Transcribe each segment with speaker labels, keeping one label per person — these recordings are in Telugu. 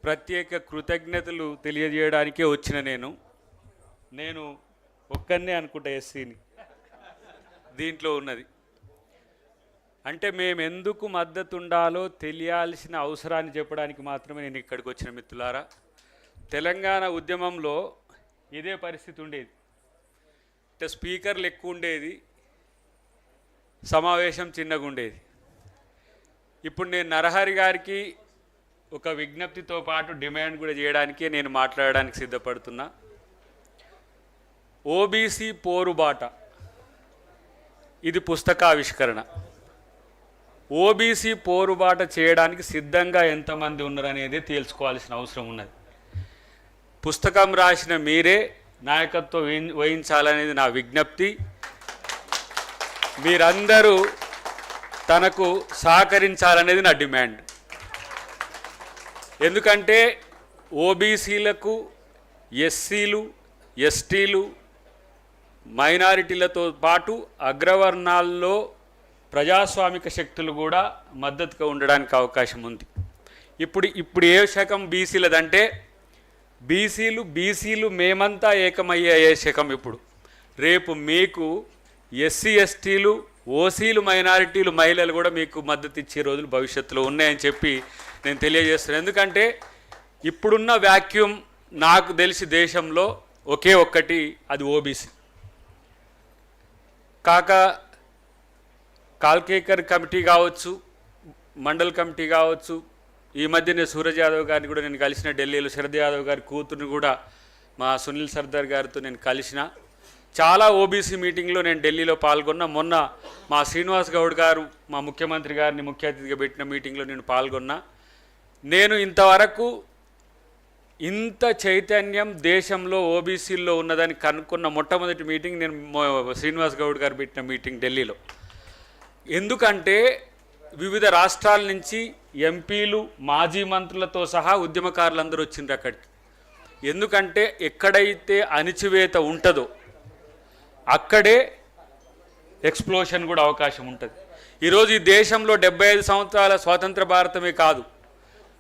Speaker 1: ప్రత్యేక కృతజ్ఞతలు తెలియజేయడానికే వచ్చిన నేను ఒక్కనే అనుకుంటా ఎస్సీని దీంట్లో ఉన్నది. అంటే మేము ఎందుకు మద్దతు ఉండాలో తెలియాల్సిన అవసరాన్ని చెప్పడానికి మాత్రమే నేను ఇక్కడికి వచ్చిన మిత్రులారా. తెలంగాణ ఉద్యమంలో ఇదే పరిస్థితి ఉండేది. అంటే స్పీకర్లు ఎక్కువ ఉండేది, సమావేశం చిన్నగా ఉండేది. ఇప్పుడు నేను నరహరి గారికి ఒక విజ్ఞప్తితో పాటు డిమాండ్ కూడా చేయడానికే నేను మాట్లాడడానికి సిద్ధపడుతున్నా. ఓబీసీ పోరుబాట ఇది పుస్తకావిష్కరణ. ఓబీసీ పోరుబాట చేయడానికి సిద్ధంగా ఎంతమంది ఉన్నారనేది తేల్చుకోవాల్సిన అవసరం ఉన్నది. పుస్తకం రాసిన మీరే నాయకత్వం వహించాలనేది నా విజ్ఞప్తి. మీరందరూ తనకు సహకరించాలనేది నా డిమాండ్. ఎందుకంటే ఓబీసీలకు, ఎస్సీలు, ఎస్టీలు, మైనారిటీలతో పాటు అగ్రవర్ణాల్లో ప్రజాస్వామిక శక్తులు కూడా మద్దతుగా ఉండడానికి అవకాశం ఉంది. ఇప్పుడు ఏ శకం బీసీలదంటే బీసీలు మేమంతా ఏకమయ్యే శకం. ఇప్పుడు రేపు మీకు ఎస్సీ ఎస్టీలు, ఓసీలు, మైనారిటీలు, మహిళలు కూడా మీకు మద్దతు ఇచ్చే రోజులు భవిష్యత్తులో ఉన్నాయని చెప్పి నేను తెలియజేస్తున్నాను. ఎందుకంటే ఇప్పుడున్న వ్యాక్యూమ్ నాకు తెలిసి దేశంలో ఒకే ఒక్కటి, అది ఓబీసీ. కాల్కేకర్ కమిటీ కావచ్చు, మండల్ కమిటీ కావచ్చు, ఈ మధ్యనే సూరజ్ యాదవ్ గారిని కూడా నేను కలిసిన, ఢిల్లీలో శరద్ యాదవ్ గారి కూతురుని కూడా మా సునీల్ సర్దార్ గారితో నేను కలిసిన. చాలా ఓబీసీ మీటింగ్లో నేను ఢిల్లీలో పాల్గొన్నా. మొన్న మా శ్రీనివాస్ గౌడ్ గారు మా ముఖ్యమంత్రి గారిని ముఖ్య అతిథిగా పెట్టిన మీటింగ్లో నేను పాల్గొన్నా. నేను ఇంతవరకు ఇంత చైతన్యం దేశంలో ఓబీసీల్లో ఉన్నదని కనుక్కున్న మొట్టమొదటి మీటింగ్ నేను శ్రీనివాస్ గౌడ్ గారు పెట్టిన మీటింగ్ ఢిల్లీలో. ఎందుకంటే వివిధ రాష్ట్రాల నుంచి ఎంపీలు, మాజీ మంత్రులతో సహా ఉద్యమకారులందరూ వచ్చిండ్రు అక్కడికి. ఎందుకంటే ఎక్కడైతే అణిచివేత ఉంటుందో అక్కడే ఎక్స్ప్లోషన్ కూడా అవకాశం ఉంటుంది. ఈరోజు ఈ దేశంలో 75 సంవత్సరాల స్వాతంత్ర భారతమే కాదు,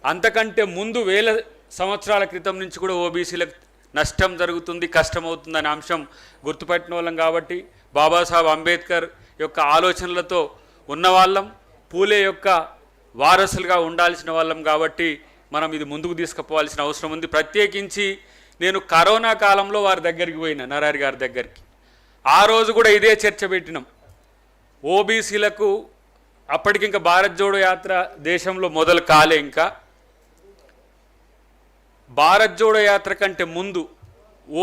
Speaker 1: అంతకంటే ముందు 1000 సంవత్సరాల క్రితం నుంచి కూడా ఓబీసీలకు నష్టం జరుగుతుంది, కష్టమవుతుందనే అంశం గుర్తుపట్టిన వాళ్ళం. కాబట్టి బాబాసాహెబ్ అంబేద్కర్ యొక్క ఆలోచనలతో ఉన్నవాళ్ళం, పూలే యొక్క వారసులుగా ఉండాల్సిన వాళ్ళం. కాబట్టి మనం ఇది ముందుకు తీసుకుపోవాల్సిన అవసరం ఉంది. ప్రత్యేకించి నేను కరోనా కాలంలో వారి దగ్గరికి పోయినా, నరహరి గారి దగ్గరికి. ఆ రోజు కూడా ఇదే చర్చ పెట్టినాం. ఓబీసీలకు అప్పటికి ఇంకా భారత్ జోడో యాత్ర దేశంలో మొదలు కాలే. ఇంకా భారత్ జోడో యాత్ర కంటే ముందు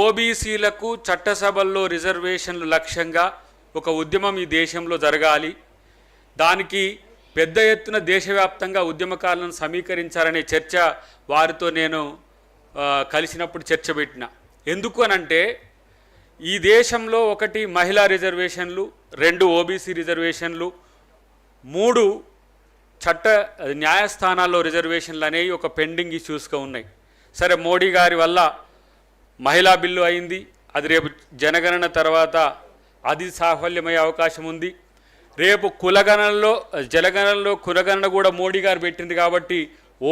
Speaker 1: ఓబీసీలకు చట్టసభల్లో రిజర్వేషన్లు లక్ష్యంగా ఒక ఉద్యమం ఈ దేశంలో జరగాలి. దానికి పెద్ద ఎత్తున దేశవ్యాప్తంగా ఉద్యమకారులను సమీకరించాలనే చర్చ వారితో నేను కలిసినప్పుడు చర్చ పెట్టిన. ఎందుకు అనంటే ఈ దేశంలో 1 మహిళా రిజర్వేషన్లు, 2 ఓబీసీ రిజర్వేషన్లు, 3 న్యాయస్థానాల్లో రిజర్వేషన్లు అనేవి ఒక పెండింగ్ ఇష్యూస్గా ఉన్నాయి. సరే, మోడీ గారి వల్ల మహిళా బిల్లు అయింది, అది రేపు జనగణన తర్వాత అది సాఫల్యమయ్యే అవకాశం ఉంది. రేపు జనగణనలో కులగణన కూడా మోడీ గారు పెట్టింది. కాబట్టి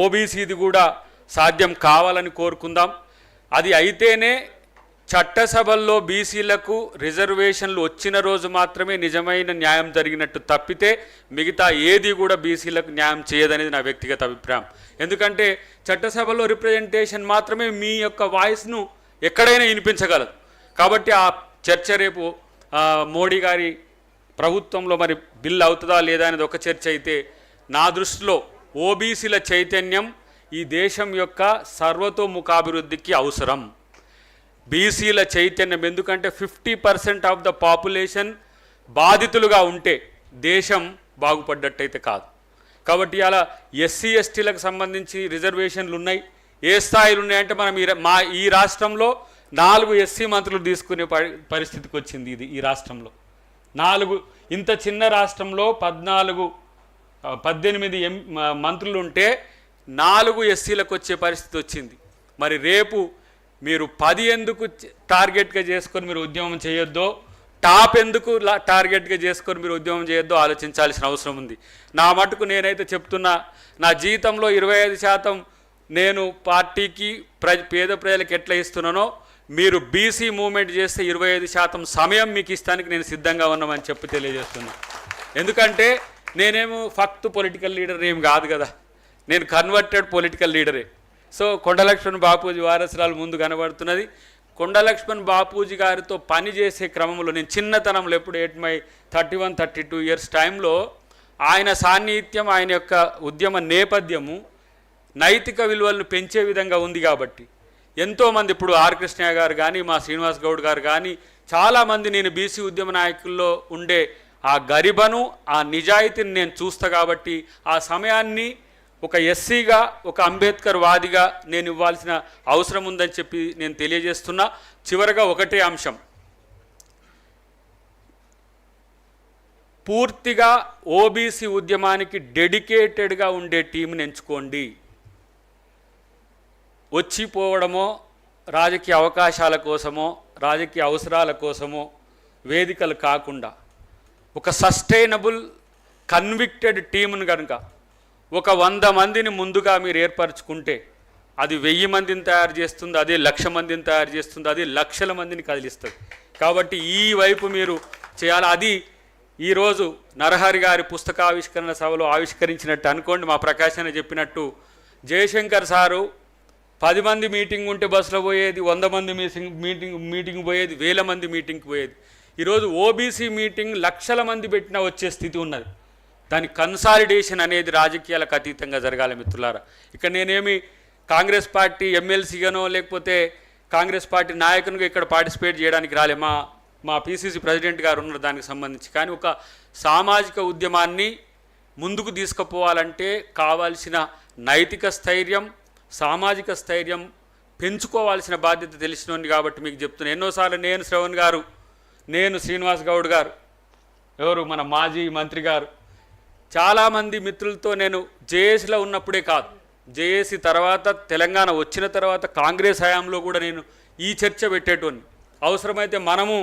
Speaker 1: ఓబీసీది కూడా సాధ్యం కావాలని కోరుకుందాం. అది అయితేనే చట్టసభల్లో బీసీలకు రిజర్వేషన్లు వచ్చిన రోజు మాత్రమే నిజమైన న్యాయం జరిగినట్టు, తప్పితే మిగతా ఏది కూడా బీసీలకు న్యాయం చేయదనేది నా వ్యక్తిగత అభిప్రాయం. ఎందుకంటే చట్టసభలో రిప్రజెంటేషన్ మాత్రమే మీ యొక్క వాయిస్ను ఎక్కడైనా వినిపించగలదు. కాబట్టి ఆ చర్చ రేపు మోడీ గారి ప్రభుత్వంలో మరి బిల్ అవుతుందా లేదా అనేది ఒక చర్చ అయితే, నా దృష్టిలో ఓబీసీల చైతన్యం ఈ దేశం యొక్క సర్వతోముఖాభివృద్ధికి అవసరం. బీసీల చైతన్యం, ఎందుకంటే 50% ఆఫ్ ద పాపులేషన్ బాధితులుగా ఉంటే దేశం బాగుపడ్డట్టయితే కాదు. కాబట్టి అలా ఎస్సీ ఎస్టీలకు సంబంధించి రిజర్వేషన్లు ఉన్నాయి. ఏ స్థాయిలు ఉన్నాయంటే మనం ఈ రాష్ట్రంలో 4 ఎస్సీ మంత్రులు తీసుకునే పరిస్థితికి వచ్చింది. ఈ రాష్ట్రంలో 4, ఇంత చిన్న రాష్ట్రంలో 18 మంత్రులు ఉంటే 4 ఎస్సీలకు వచ్చే పరిస్థితి వచ్చింది. మరి రేపు మీరు 10 ఎందుకు టార్గెట్గా చేసుకొని మీరు ఉద్యమం చేయొద్దో, టాప్ ఎందుకు టార్గెట్గా చేసుకొని మీరు ఉద్యమం చేయొద్దో ఆలోచించాల్సిన అవసరం ఉంది. నా మటుకు నేనైతే చెప్తున్నా, నా జీతంలో 25% నేను పార్టీకి పేద ప్రజలకు ఎట్లా ఇస్తున్నానో మీరు బీసీ మూవ్మెంట్ చేస్తే 25% సమయం మీకు ఇస్తానికి నేను సిద్ధంగా ఉన్నామని చెప్పి తెలియజేస్తున్నా. ఎందుకంటే నేనేమో ఫక్త్ పొలిటికల్ లీడర్ ఏం కాదు కదా, నేను కన్వర్టెడ్ పొలిటికల్ లీడరే. సో కొండ లక్ష్మణ్ బాపూజీ వారసురాలు ముందు కనబడుతున్నది. కొండ లక్ష్మణ్ బాపూజీ గారితో పనిచేసే క్రమంలో నేను చిన్నతనంలో ఎప్పుడు 31-32 ఇయర్స్ టైంలో ఆయన సాన్నిహిత్యం, ఆయన యొక్క ఉద్యమ నేపథ్యము నైతిక విలువలను పెంచే విధంగా ఉంది. కాబట్టి ఎంతోమంది ఇప్పుడు ఆర్ కృష్ణయ్య గారు కానీ, మా శ్రీనివాస్ గౌడ్ గారు కానీ, చాలామంది నేను బీసీ ఉద్యమ నాయకుల్లో ఉండే ఆ గరిబను, ఆ నిజాయితీని నేను చూస్తా. కాబట్టి ఆ సమయాన్ని ఒక ఎస్సీగా, ఒక అంబేద్కర్ వాదిగా నేను ఇవ్వాల్సిన అవసరం ఉందని చెప్పి నేను తెలియజేస్తున్నా. చివరగా ఒకటే అంశం, పూర్తిగా ఓబీసీ ఉద్యమానికి డెడికేటెడ్గా ఉండే టీంని ఎంచుకోండి. వచ్చిపోవడమో, రాజకీయ అవకాశాల కోసమో, రాజకీయ అవసరాల కోసమో వేదికలు కాకుండా ఒక సస్టైనబుల్ కన్విక్టెడ్ టీంను కనుక ఒక 100 మందిని ముందుగా మీరు ఏర్పరచుకుంటే అది 1000 మందిని తయారు చేస్తుంది, అదే 1,00,000 మందిని తయారు చేస్తుంది, అది లక్షల మందిని కదిలిస్తుంది. కాబట్టి ఈ వైపు మీరు చేయాలి. అది ఈరోజు నరహరి గారి పుస్తకావిష్కరణ సభలో ఆవిష్కరించినట్టు అనుకోండి. మా ప్రకాశ్ అని చెప్పినట్టు జయశంకర్ సారు 10 మంది మీటింగ్ ఉంటే బస్సులో పోయేది, 100 మంది మీటింగ్ పోయేది, 1000 మంది మీటింగ్కి పోయేది. ఈరోజు ఓబీసీ మీటింగ్ లక్షల మంది పెట్టినా వచ్చే స్థితి ఉన్నది. దాని కన్సాలిడేషన్ అనేది రాజకీయాలకు అతీతంగా జరగాలి మిత్రులారా. ఇక్కడ నేనేమి కాంగ్రెస్ పార్టీ ఎమ్మెల్సీగానో లేకపోతే కాంగ్రెస్ పార్టీ నాయకునిగా ఇక్కడ పార్టిసిపేట్ చేయడానికి రాలే. మా పిసిసి ప్రెసిడెంట్ గారు ఉన్నారు దానికి సంబంధించి. కానీ ఒక సామాజిక ఉద్యమాన్ని ముందుకు తీసుకుపోవాలంటే కావాల్సిన నైతిక స్థైర్యం, సామాజిక స్థైర్యం పెంచుకోవాల్సిన బాధ్యత తెలిసినోంది. కాబట్టి మీకు చెప్తున్నాను, ఎన్నోసార్లు నేను శ్రవణ్ గారు, నేను శ్రీనివాస్ గౌడ్ గారు, ఎవరు మన మాజీ మంత్రి గారు, చాలామంది మిత్రులతో నేను జేఏసీలో ఉన్నప్పుడే కాదు, జేఏసీ తర్వాత తెలంగాణ వచ్చిన తర్వాత కాంగ్రెస్ హయాంలో కూడా నేను ఈ చర్చ పెట్టేటోని. అవసరమైతే మనము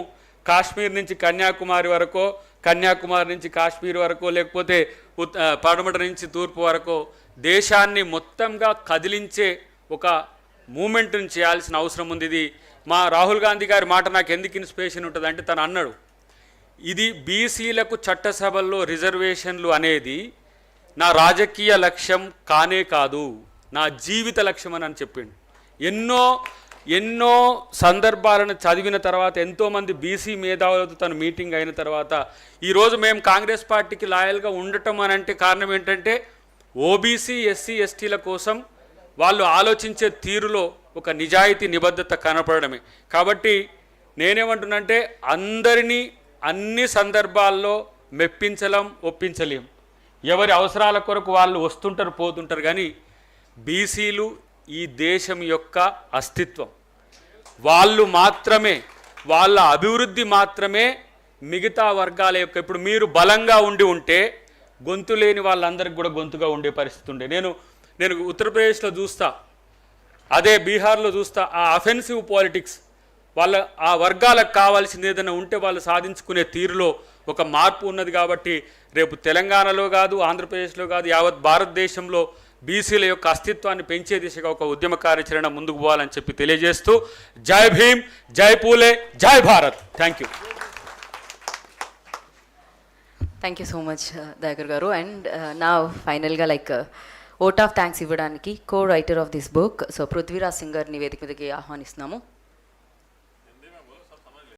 Speaker 1: కాశ్మీర్ నుంచి కన్యాకుమారి వరకో, కన్యాకుమారి నుంచి కాశ్మీర్ వరకో, లేకపోతే పడమట నుంచి తూర్పు వరకో దేశాన్ని మొత్తంగా కదిలించే ఒక మూమెంట్ని చేయాల్సిన అవసరం ఉంది. ఇది మా రాహుల్ గాంధీ గారి మాట నాకు ఎందుకు ఇన్స్పిరేషన్ ఉంటుంది అంటే, తను అన్నాడు, ఇది బీసీలకు చట్టసభల్లో రిజర్వేషన్లు అనేది నా రాజకీయ లక్ష్యం కానే కాదు, నా జీవిత లక్ష్యం అని చెప్పిండు. ఎన్నో సందర్భాలను చదివిన తర్వాత, ఎంతోమంది బీసీ మేధావులతో తను మీటింగ్ అయిన తర్వాత ఈరోజు మేము కాంగ్రెస్ పార్టీకి లాయల్గా ఉండటం అని అంటే కారణం ఏంటంటే, ఓబీసీ ఎస్సీ ఎస్టీల కోసం వాళ్ళు ఆలోచించే తీరులో ఒక నిజాయితీ నిబద్ధత కనపడమే. కాబట్టి నేనేమంటున్నంటే, అందరినీ అన్ని సందర్భాల్లో మెప్పించలేం, ఒప్పించలేం. ఎవరి అవసరాల కొరకు వాళ్ళు వస్తుంటారు, పోతుంటారు. కానీ బీసీలు ఈ దేశం యొక్క అస్తిత్వం, వాళ్ళు మాత్రమే, వాళ్ళ అభివృద్ధి మాత్రమే మిగతా వర్గాల యొక్క. ఇప్పుడు మీరు బలంగా ఉంటే గొంతు లేని వాళ్ళందరికీ కూడా గొంతుగా ఉండే పరిస్థితి ఉండే. నేను ఉత్తరప్రదేశ్లో చూస్తా, అదే బీహార్లో చూస్తా, ఆ అఫెన్సివ్ పాలిటిక్స్, వాళ్ళ ఆ వర్గాలకు కావాల్సింది ఏదైనా ఉంటే వాళ్ళు సాధించుకునే తీరులో ఒక మార్పు ఉన్నది. కాబట్టి రేపు తెలంగాణలో కాదు, ఆంధ్రప్రదేశ్లో కాదు, యావత్ భారతదేశంలో బీసీల యొక్క అస్తిత్వాన్ని పెంచే దిశగా ఒక ఉద్యమ కార్యాచరణ ముందుకు పోవాలని చెప్పి తెలియజేస్తూ, జై భీమ్, జై పూలే, జై Bharat. Thank you.
Speaker 2: Thank you so much Dayakar గారు. అండ్ నా ఫైనల్గా ఓట్ ఆఫ్ థ్యాంక్స్ ఇవ్వడానికి co writer of this book, so Prithviraj Singh గారిని వేదిక మీదకి ఆహ్వానిస్తున్నాము.